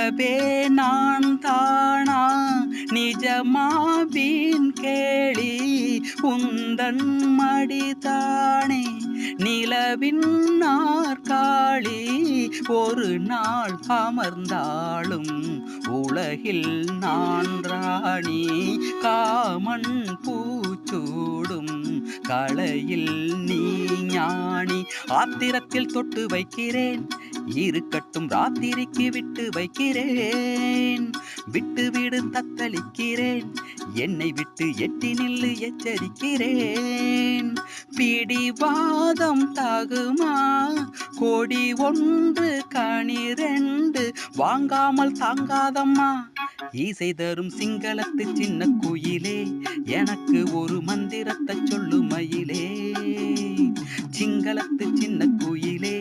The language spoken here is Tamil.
நிலவே நான் தானா நிஜமாவின் கேளி உந்தன் மடிதானே நிலவின் நாற்காலி ஒரு நாள் அமர்ந்தாலும் உலகில் நான் ராணி காமன் பூச்சூடும் களையில் நீ ஞானி ஆத்திரத்தில் தொட்டு வைக்கிறேன் இருக்கட்டும் ராத்திரிக்கு விட்டு வைக்கிறேன் விட்டு விடு தத்தளிக்கிறேன் என்னை விட்டு எட்டி நில்லு எச்சரிக்கிறேன் பிடிவாதம் தகுமா கொடி ஒன்று கனிரெண்டு வாங்காமல் தாங்காதம்மா ஈசை தரும் சிங்களத்து சின்ன குயிலே எனக்கு ஒரு மந்திரத்தை சொல்லு மயிலே சிங்களத்து சின்ன குயிலே